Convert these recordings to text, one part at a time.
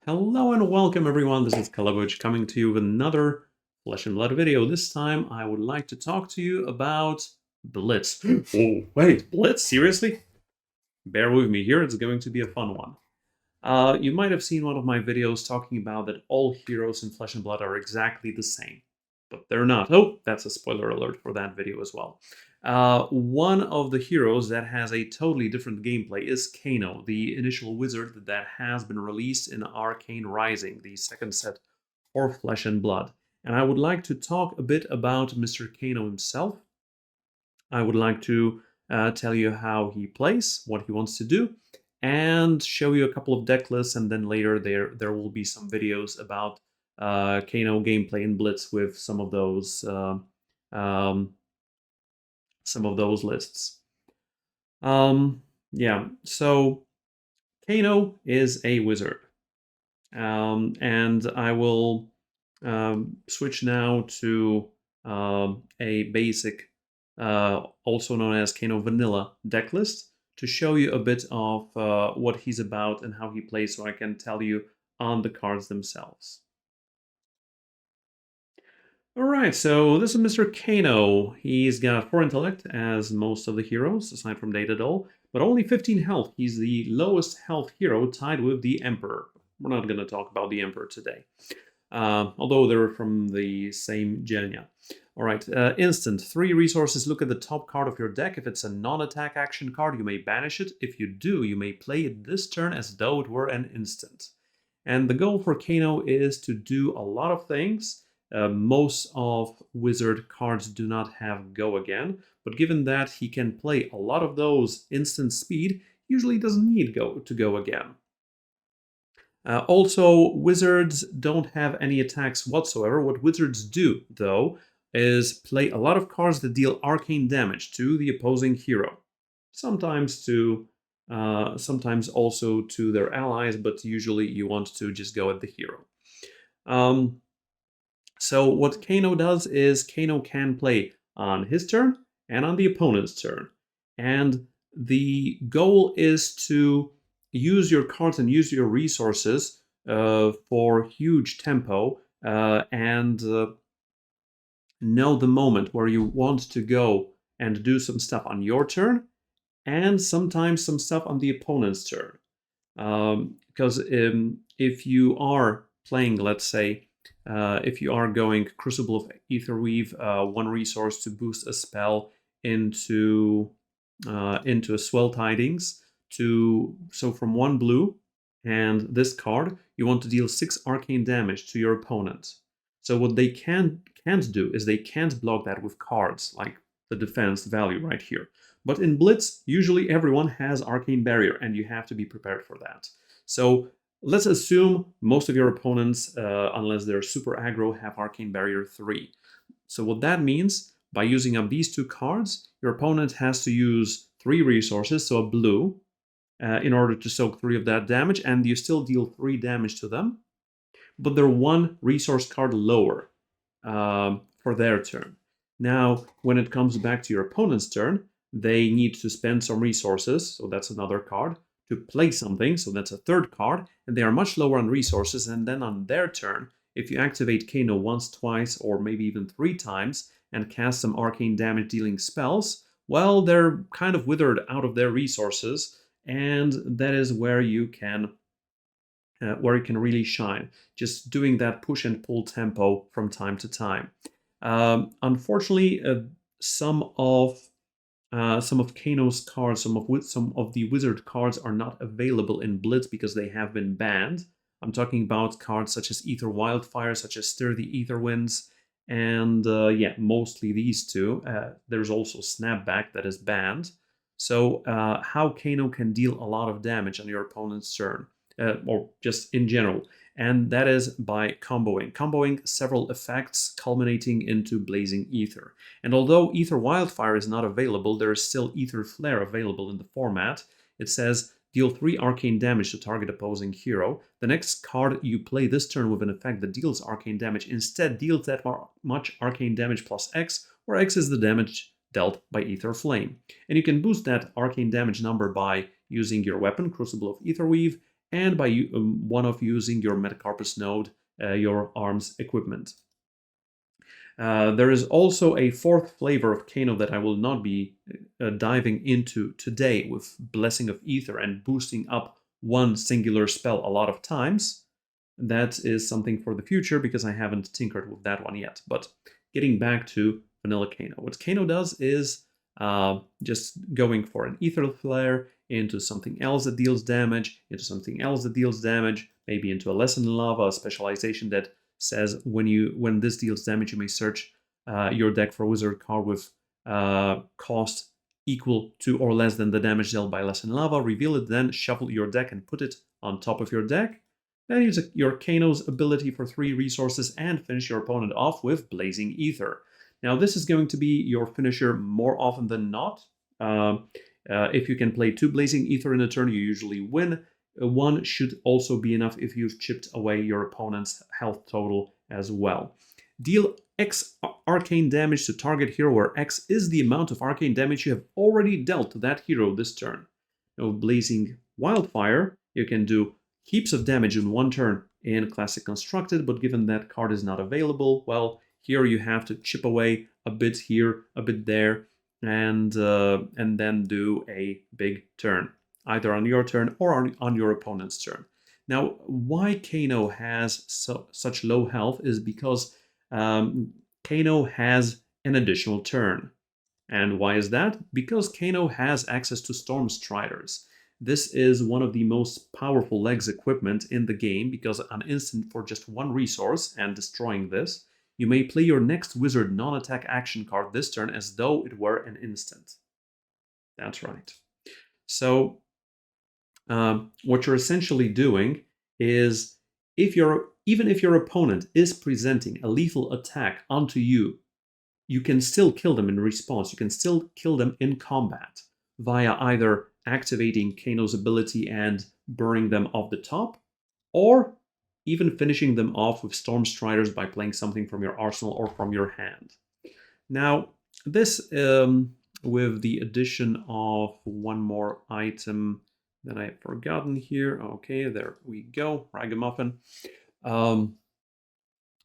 Hello and welcome everyone, this is Calebovitsch coming to you with another Flesh and Blood video. This time I would like to talk to you about Blitz. Oh, wait, Blitz? Seriously? Bear with me here, it's going to be a fun one. You might have seen one of my videos talking about that all heroes in Flesh and Blood are exactly the same. But they're not. Oh, that's a spoiler alert for that video as well. One of the heroes that has a totally different gameplay is Kano, the initial wizard that has been released in Arcane Rising, the second set for Flesh and Blood. And I would like to talk a bit about Mr. Kano himself. I would like to tell you how he plays, what he wants to do, and show you a couple of deck lists, and then later there will be some videos about Kano gameplay in Blitz with um, some of those lists. Yeah, so Kano is a wizard, and I will switch now to a basic, also known as Kano Vanilla deck list to show you a bit of what he's about and how he plays, so I can tell you on the cards themselves. Alright, so this is Mr. Kano. He's got 4 intellect, as most of the heroes, aside from Data Doll, but only 15 health. He's the lowest health hero, tied with the Emperor. We're not going to talk about the Emperor today, although they're from the same genia. Alright, instant. 3 resources. Look at the top card of your deck. If it's a non-attack action card, you may banish it. If you do, you may play it this turn as though it were an instant. And the goal for Kano is to do a lot of things. Most of wizard cards do not have go again, but given that he can play a lot of those instant speed, usually doesn't need to go again. Also, wizards don't have any attacks whatsoever. What wizards do, though, is play a lot of cards that deal arcane damage to the opposing hero. Sometimes also to their allies, but usually you want to just go at the hero. So what Kano does is Kano can play on his turn and on the opponent's turn. And the goal is to use your cards and use your resources for huge tempo and know the moment where you want to go and do some stuff on your turn and sometimes some stuff on the opponent's turn. Because if you are playing, let's say, if you are going Crucible of Aetherweave, 1 resource to boost a spell into a Swell Tidings, so from 1 blue and this card, you want to deal 6 arcane damage to your opponent. So what they can't do is they can't block that with cards, like the defense value right here. But in Blitz, usually everyone has Arcane Barrier, and you have to be prepared for that. So let's assume most of your opponents, unless they're super aggro, have Arcane Barrier 3. So what that means, by using up these 2 cards, your opponent has to use 3 resources, so a blue, in order to soak 3 of that damage, and you still deal 3 damage to them, but they're 1 resource card lower for their turn. Now, when it comes back to your opponent's turn, they need to spend some resources, so that's another card, to play something, so that's a 3rd card, and they are much lower on resources, and then on their turn, if you activate Kano once, twice, or maybe even 3 times, and cast some arcane damage dealing spells, well, they're kind of withered out of their resources, and that is where you can really shine, just doing that push and pull tempo from time to time. Unfortunately, some of Kano's cards, some of the wizard cards are not available in Blitz because they have been banned. I'm talking about cards such as Ether Wildfire, such as Stir the Ether Winds, and yeah, mostly these 2. There's also Snapback that is banned. So how Kano can deal a lot of damage on your opponent's turn, or just in general, and that is by comboing several effects culminating into Blazing Ether. And although Ether Wildfire is not available, there is still Ether Flare available in the format. It says, deal 3 arcane damage to target opposing hero. The next card you play this turn with an effect that deals arcane damage instead deals that much arcane damage plus X, where X is the damage dealt by Ether Flame. And you can boost that arcane damage number by using your weapon, Crucible of Aetherweave, and by one-off using your Metacarpus node, your arms equipment. There is also a fourth flavor of Kano that I will not be diving into today, with Blessing of Ether and boosting up one singular spell a lot of times. That is something for the future because I haven't tinkered with that one yet. But getting back to vanilla Kano. What Kano does is just going for an Ether Flare into something else that deals damage, into something else that deals damage, maybe into a Lesson in Lava, a specialization that says when this deals damage, you may search your deck for a wizard card with cost equal to or less than the damage dealt by Lesson in Lava, reveal it, then shuffle your deck and put it on top of your deck. Then use your Kano's ability for 3 resources and finish your opponent off with Blazing Ether. Now this is going to be your finisher more often than not. If you can play 2 Blazing Ether in a turn, you usually win. 1 should also be enough if you've chipped away your opponent's health total as well. Deal X arcane damage to target hero, where X is the amount of arcane damage you have already dealt to that hero this turn. Now with Blazing Wildfire, you can do heaps of damage in 1 turn in Classic Constructed, but given that card is not available, well, here you have to chip away a bit here, a bit there, and then do a big turn, either on your turn or on your opponent's turn. Now, why Kano has such low health is because Kano has an additional turn. And why is that? Because Kano has access to Storm Striders. This is one of the most powerful legs equipment in the game, because an instant for just 1 resource and destroying this, you may play your next wizard non-attack action card this turn as though it were an instant. That's right. So what you're essentially doing is, even if your opponent is presenting a lethal attack onto you, you can still kill them in response. You can still kill them in combat via either activating Kano's ability and burning them off the top, or even finishing them off with Storm Striders by playing something from your arsenal or from your hand. Now, this, with the addition of one more item that I've forgotten here. Okay, there we go, Ragamuffin. So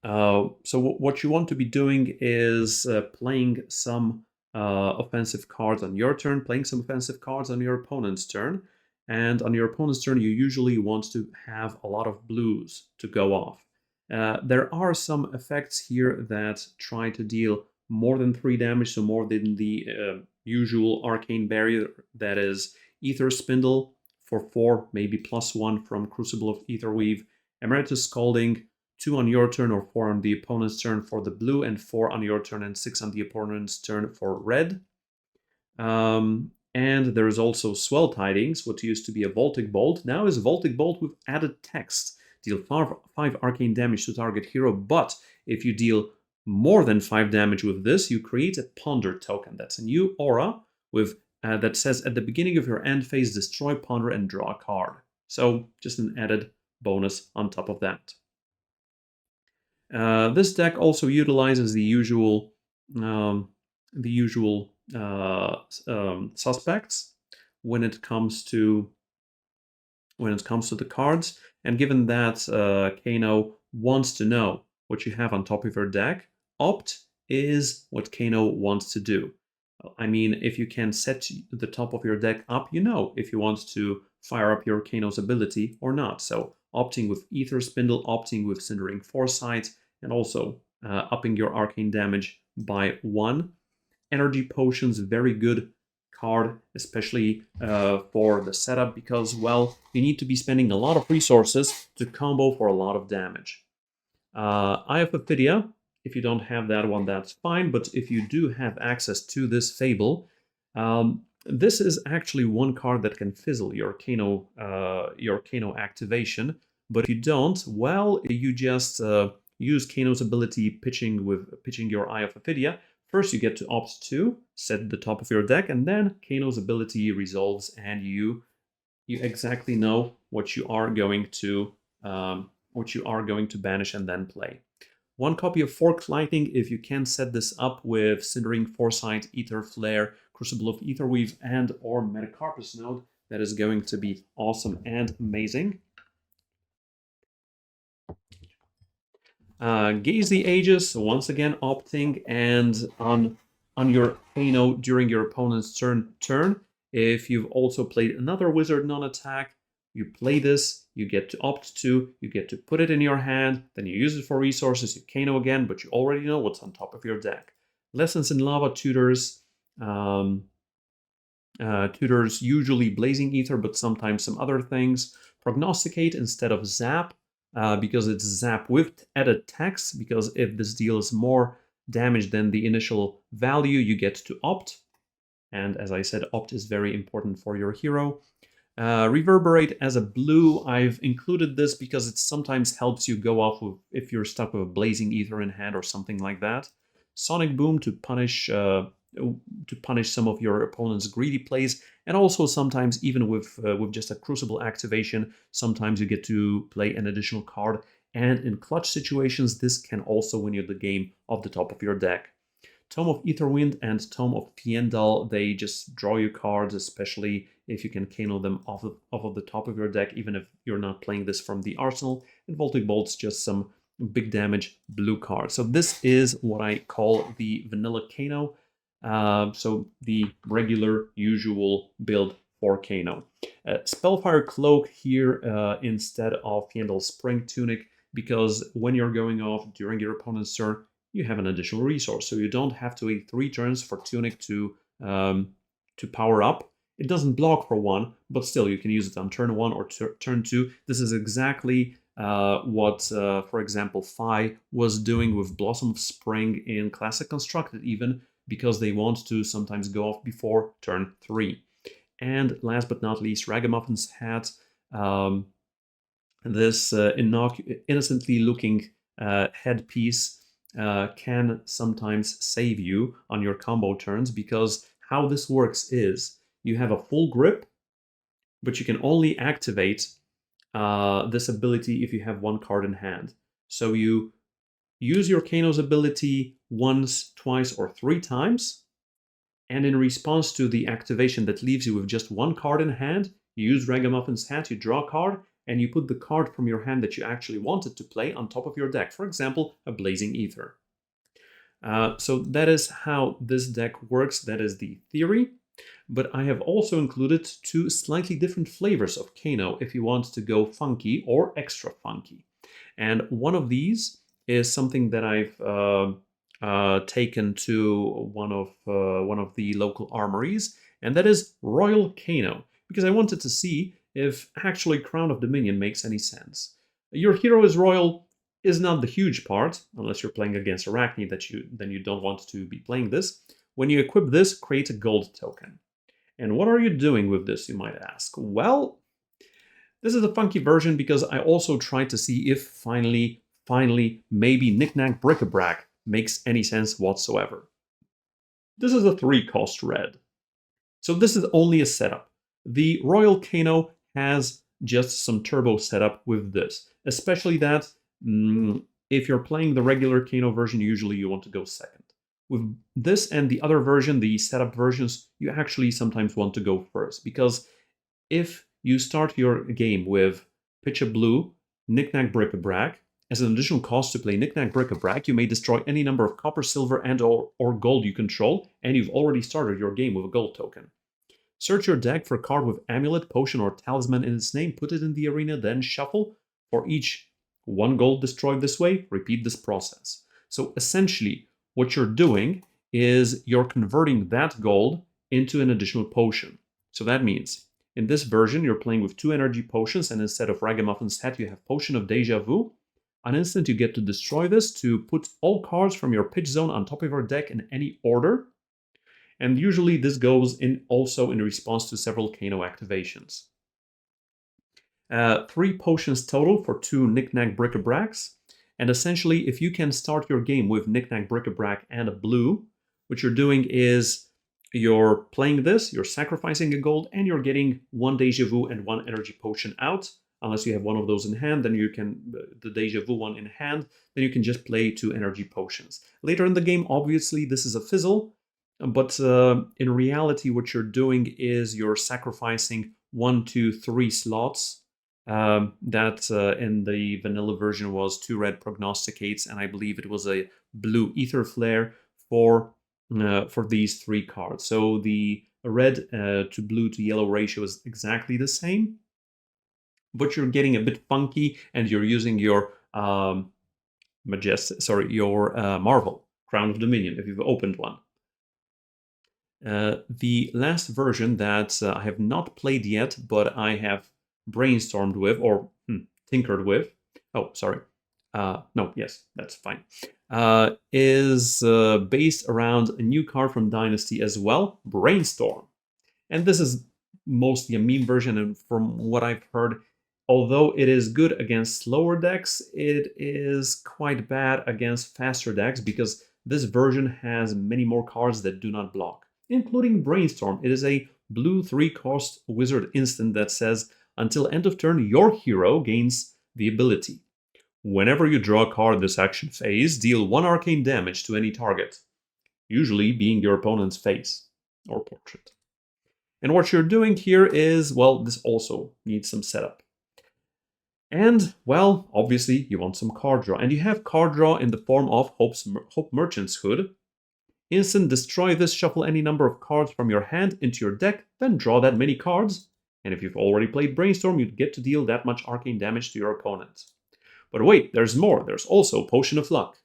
what you want to be doing is playing some offensive cards on your turn, playing some offensive cards on your opponent's turn, and on your opponent's turn you usually want to have a lot of blues to go off. There are some effects here that try to deal more than 3 damage, so more than the usual arcane barrier, that is Ether Spindle for 4, maybe +1 from Crucible of Aetherweave, Emeritus Scalding, 2 on your turn or 4 on the opponent's turn for the blue, and 4 on your turn and 6 on the opponent's turn for red. And there is also Swell Tidings, what used to be a Voltic Bolt, now is Voltic Bolt with added text. Deal 5 arcane damage to target hero, but if you deal more than 5 damage with this, you create a Ponder token. That's a new aura with that says at the beginning of your end phase, destroy Ponder and draw a card. So just an added bonus on top of that. This deck also utilizes the usual suspects when it comes to the cards, and given that Kano wants to know what you have on top of your deck, Opt is what Kano wants to do. I mean, if you can set the top of your deck up, you know if you want to fire up your Kano's ability or not. So opting with Ether Spindle, opting with Cindering Foresight, and also upping your arcane damage by 1. Energy Potions, very good card, especially for the setup, because, well, you need to be spending a lot of resources to combo for a lot of damage. Eye of Ophidia, if you don't have that one, that's fine, but if you do have access to this Fable, this is actually one card that can fizzle your Kano activation, but if you don't, well, you just use Kano's ability pitching your Eye of Ophidia. First, you get to opt to set the top of your deck, and then Kano's ability resolves, and you exactly know what you are going to banish and then play. 1 copy of Forked Lightning if you can set this up with Cindering Foresight, Ether Flare, Crucible of Aetherweave, and or Metacarpus node. That is going to be awesome and amazing. Gaze the Aegis, once again opting, and on your Kano during your opponent's turn, if you've also played another wizard non-attack, you play this, you get to opt to, you get to put it in your hand, then you use it for resources, you Kano again, but you already know what's on top of your deck. Lessons in Lava tutors, tutors usually Blazing Ether, but sometimes some other things. Prognosticate instead of Zap, because it's Zap with added tax, because if this deals more damage than the initial value, you get to opt. And as I said, opt is very important for your hero. Reverberate as a blue, I've included this because it sometimes helps you go off with, if you're stuck with a Blazing Ether in hand or something like that. Sonic Boom to punish some of your opponent's greedy plays, and also sometimes even with just a Crucible activation, sometimes you get to play an additional card, and in clutch situations this can also win you the game off the top of your deck. Tome of Aetherwind and Tome of Fiendal, they just draw you cards, especially if you can Kano them off of the top of your deck, even if you're not playing this from the arsenal. And Voltic Bolt's just some big damage blue cards. So this is what I call the vanilla Kano. So the regular, usual build for Kano. Spellfire Cloak here instead of Fiendal Spring Tunic, because when you're going off during your opponent's turn, you have an additional resource, so you don't have to wait 3 turns for Tunic to power up. It doesn't block for 1, but still you can use it on turn 1 or turn 2. This is exactly what, for example, Phi was doing with Blossom of Spring in Classic Constructed even, because they want to sometimes go off before turn 3. And last but not least, Ragamuffin's Hat. This innocently looking headpiece can sometimes save you on your combo turns, because how this works is you have a full grip, but you can only activate this ability if you have 1 card in hand. So you use your Kano's ability once, twice, or 3 times, and in response to the activation that leaves you with just 1 card in hand, you use Ragamuffin's Hat, you draw a card, and you put the card from your hand that you actually wanted to play on top of your deck. For example, a Blazing Ether. So that is how this deck works, that is the theory. But I have also included 2 slightly different flavors of Kano if you want to go funky or extra funky. And one of these is something that I've taken to one of the local armories, and that is Royal Kano, because I wanted to see if actually Crown of Dominion makes any sense. Your hero is royal is not the huge part, unless you're playing against Arachne, then you don't want to be playing this. When you equip this, create a gold token. And what are you doing with this, you might ask? Well, this is a funky version because I also tried to see if finally, maybe Knick-Knack Bric-a-Brac makes any sense whatsoever. This is a 3-cost red. So this is only a setup. The Royal Kano has just some turbo setup with this, especially that if you're playing the regular Kano version, usually you want to go second. With this and the other version, the setup versions, you actually sometimes want to go first, because if you start your game with pitch a blue, Knick-Knack Bric-a-Brac, as an additional cost to play Knick-Knack Bric-a-Brac, you may destroy any number of copper, silver, and or gold you control, and you've already started your game with a gold token. Search your deck for a card with Amulet, Potion, or Talisman in its name, put it in the arena, then shuffle. For each 1 gold destroyed this way, repeat this process. So essentially, what you're doing is you're converting that gold into an additional potion. So that means, in this version, you're playing with 2 energy potions, and instead of Ragamuffin's Hat, you have Potion of Deja Vu. On instant, you get to destroy this to put all cards from your pitch zone on top of your deck in any order. And usually this goes in also in response to several Kano activations. 3 potions total for 2 Knick-Knack Bric-a-Bracs. And essentially, if you can start your game with Knick-Knack Bric-a-Brac and a blue, what you're doing is you're playing this, you're sacrificing a gold, and you're getting 1 Deja Vu and 1 energy potion out. Unless you have one of those in hand, then you can, the Deja Vu one in hand, then you can just play 2 energy potions. Later in the game, obviously, this is a fizzle, but in reality, what you're doing is you're sacrificing 1, 2, 3 slots that in the vanilla version was 2 red prognosticates, and I believe it was a blue ether flare for these 3 cards. So the red to blue to yellow ratio is exactly the same, but you're getting a bit funky, and you're using your Marvel Crown of Dominion if you've opened one. The last version that I have not played yet, but I have brainstormed with or tinkered with. Oh, sorry. No, yes, that's fine. Is based around a new card from Dynasty as well, Brainstorm. And this is mostly a meme version, and from what I've heard, although it is good against slower decks, it is quite bad against faster decks because this version has many more cards that do not block, including Brainstorm. It is a blue 3-cost wizard instant that says, until end of turn, your hero gains the ability. Whenever you draw a card this action phase, deal 1 arcane damage to any target, usually being your opponent's face or portrait. And what you're doing here is, well, this also needs some setup. And, well, obviously you want some card draw. And you have card draw in the form of Hope Merchant's Hood. Instant, destroy this, shuffle any number of cards from your hand into your deck, then draw that many cards. And if you've already played Brainstorm, you'd get to deal that much arcane damage to your opponent. But wait, there's more. There's also Potion of Luck.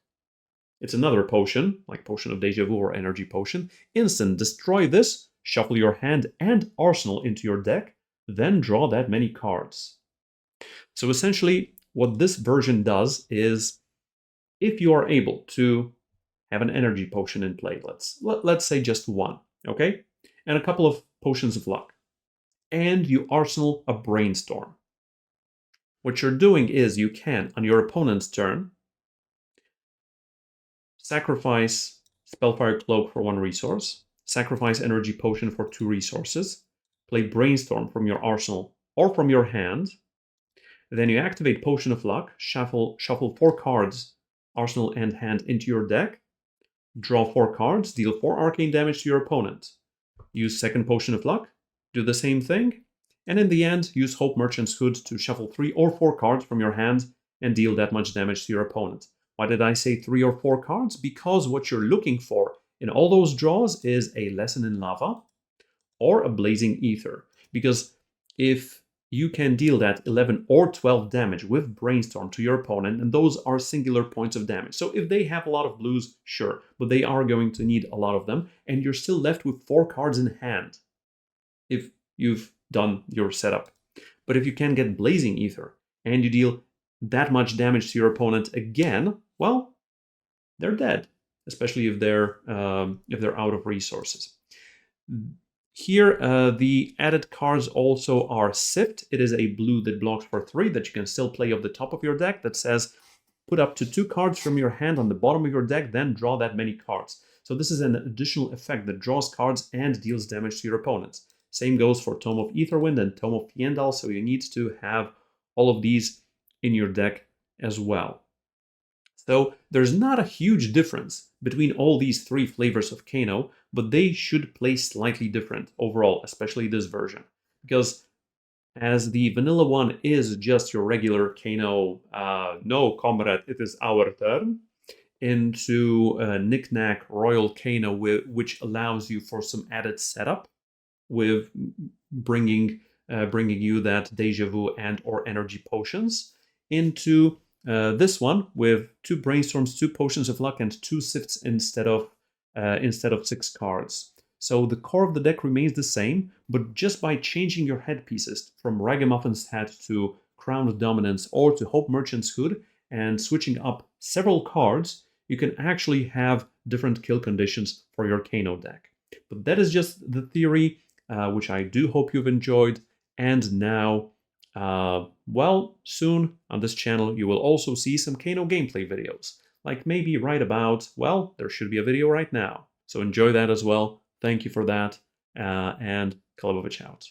It's another potion, like Potion of Deja Vu or Energy Potion. Instant, destroy this, shuffle your hand and arsenal into your deck, then draw that many cards. So essentially, what this version does is, if you are able to have an energy potion in play, let's say just 1, okay? And a couple of potions of luck, and you arsenal a Brainstorm. What you're doing is you can, on your opponent's turn, sacrifice Spellfire Cloak for 1 resource, sacrifice Energy Potion for 2 resources, play Brainstorm from your arsenal or from your hand. Then you activate Potion of Luck, shuffle 4 cards, arsenal and hand, into your deck, draw 4 cards, deal 4 arcane damage to your opponent. Use second Potion of Luck, do the same thing, and in the end, use Hope Merchant's Hood to shuffle 3 or 4 cards from your hand and deal that much damage to your opponent. Why did I say 3 or 4 cards? Because what you're looking for in all those draws is a Lesson in Lava or a Blazing Ether. Because if you can deal that 11 or 12 damage with Brainstorm to your opponent, and those are singular points of damage. So if they have a lot of blues, sure, but they are going to need a lot of them, and you're still left with 4 cards in hand if you've done your setup. But if you can get Blazing Ether, and you deal that much damage to your opponent again, well, they're dead, especially if they're out of resources. Here, the added cards also are Sift. It is a blue that blocks for 3 that you can still play off the top of your deck that says, put up to 2 cards from your hand on the bottom of your deck, then draw that many cards. So this is an additional effect that draws cards and deals damage to your opponents. Same goes for Tome of Aetherwind and Tome of Fiendal, so you need to have all of these in your deck as well. So there's not a huge difference between all these 3 flavors of Kano, but they should play slightly different overall, especially this version. Because as the vanilla one is just your regular Kano, no comrade, it is our turn, into Knick-Knack Royal Kano, which allows you for some added setup with bringing you that Deja Vu and or Energy Potions, into this one with 2 Brainstorms, 2 Potions of Luck, and 2 Sifts instead of 6 cards. So the core of the deck remains the same, but just by changing your headpieces from Ragamuffin's hat to Crown of Dominance or to Hope Merchant's Hood and switching up several cards, you can actually have different kill conditions for your Kano deck. But that is just the theory, which I do hope you've enjoyed. And now, well, soon on this channel you will also see some Kano gameplay videos. Like maybe right about, well, there should be a video right now. So enjoy that as well. Thank you for that, and Calebovitsch out.